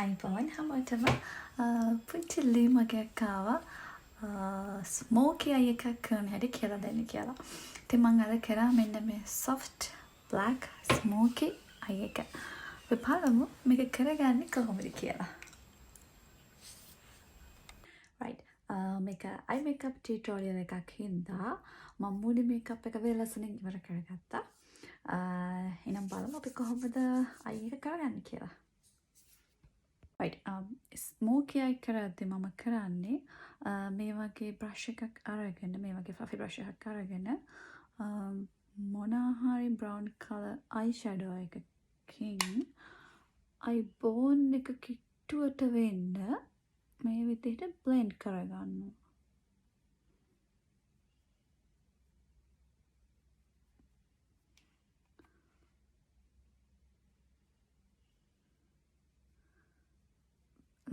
අයිබෝන් හැමෝටම පුංචි ලිමගයක් ආවා ස්මෝකී අය එකක් කරන හැටි කියලා දෙන්න කියලා. ඉතින් මම අද කරා මෙන්න මේ soft black smoky අය එක. අපි බලමු මේක කරගන්නේ කොහොමද කියලා. right මේක eye makeup tutorial එකක් හින්දා මම මූණ makeup එක වෙලසනින් ඉවර කරගත්තා. එහෙනම් බලමු අපි කොහොමද අය එක කරගන්නේ කියලා. right ස්මෝකී අයි කරද්දී මම කරන්නේ මේ වගේ බ්‍රෂ් එකක් අරගෙන මේ වගේ ෆ්ලෆි බ්‍රෂ් එකක් අරගෙන මොනවා හරි බ්‍රවුන් කලර් අයි ෂැඩෝ එකකින් අයි බෝන් එක කිට්ටුවට වෙන්න මේ විදිහට බ්ලෙන්ඩ් කරගන්නවා.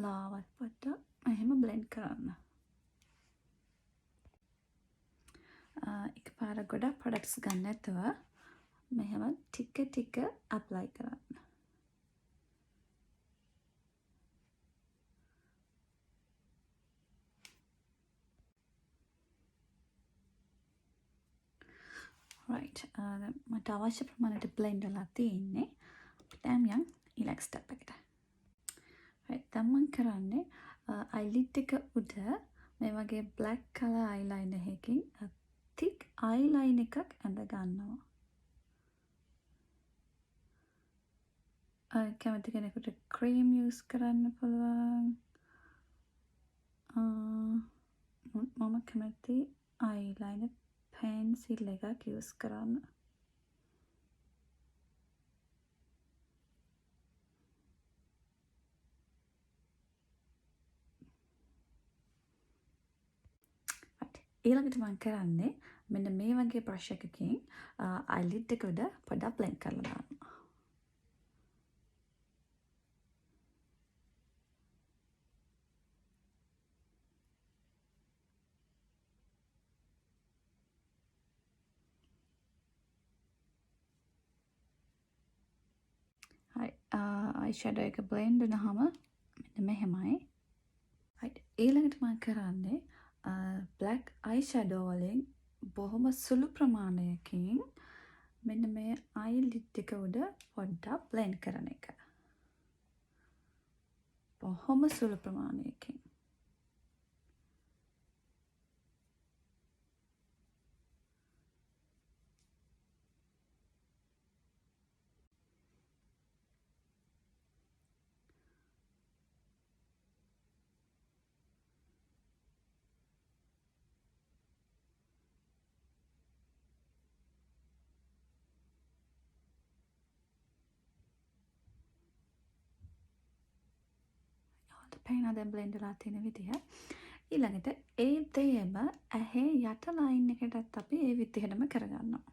ලාවත් පොඩ්ඩක් එහෙම බ්ලෙන්ඩ් කරන්න. එකපාර ගොඩක් ප්‍රොඩක්ට්ස් ගන්න නැතුව මෙහෙම ටික ටික ඇප්ලයි කරන්න. right මට අවශ්‍ය ප්‍රමාණයට බ්ලෙන්ඩ් වෙලා තියෙන්නේ. දැන් යන් ඊළඟ ස්ටෙප් එකට. right දැන් මම කරන්නේ eyelid එක උඩ මේ වගේ black color eyeliner එකකින් thick eyeliner එකක් ඇඳ ගන්නවා. කැමති කෙනෙකුට cream use කරන්න පුළුවන්. මම කැමති eyeliner pencil එකක් use කරන්න. ඊළඟට මම කරන්නේ මෙන්න මේ වගේ බ්‍රෂ් එකකින් eyelid එක උඩ පොඩ්ඩක් බ්ලෙන්ඩ් කරලා දානවා. හරි අයි ෂැඩෝ එක බ්ලෙන්ඩ් වුණාම මෙන්න මෙහෙමයි. right ඊළඟට මම කරන්නේ black eyeshadow වලින් බොහොම සුළු ප්‍රමාණයකින් මෙන්න මේ eyelid එක උඩ පොඩ්ඩක් blend කරන එක. බොහොම සුළු ප්‍රමාණයකින්. පේනවා දැන් බ්ලෙන්ඩ් වෙලා තියෙන විදිහ. ඊළඟට ඒ දෙයම ඇහි යට ලයින් එකටත් අපි ඒ විදිහටම කරගන්නවා.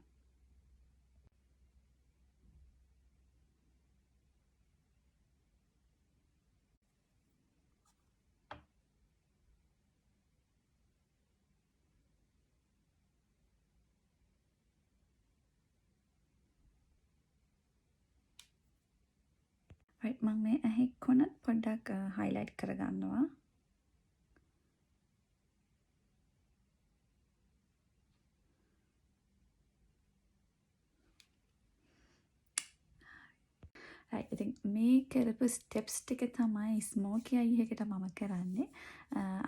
right මම මේ ඇහි කොනත් පොඩ්ඩක් highlight කරගන්නවා. right ඉතින් මේ කරපු ස්ටෙප්ස් ටික තමයි ස්මෝකී අයි එකට මම කරන්නේ.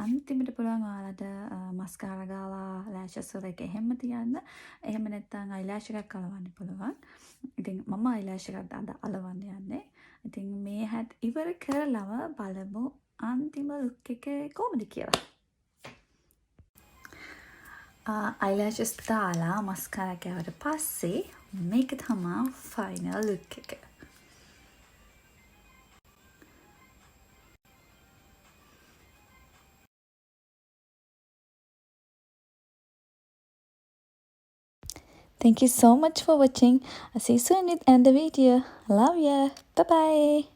අන්තිමට පුළුවන් ඔයාලට මස්කාරා ගාලා ලෑෂස් වල එක එහෙම තියන්න. එහෙම නැත්නම් අයිලෑෂ් එකක් අලවන්න පුළුවන්. ඉතින් මම අයිලෑෂ් එකක් අද අලවන්න යන්නේ. ඉතින් මේ හැත් ඉවර කරලම බලමු අන්තිම ලුක් එක කොහොමද කියලා. අයිලෑෂස් දාලා මස්කාරා ගාවට පස්සේ මේක තමයි ෆයිනල් ලුක් එක. Thank you so much for watching. I'll see you soon with another video. Love ya. Bye bye.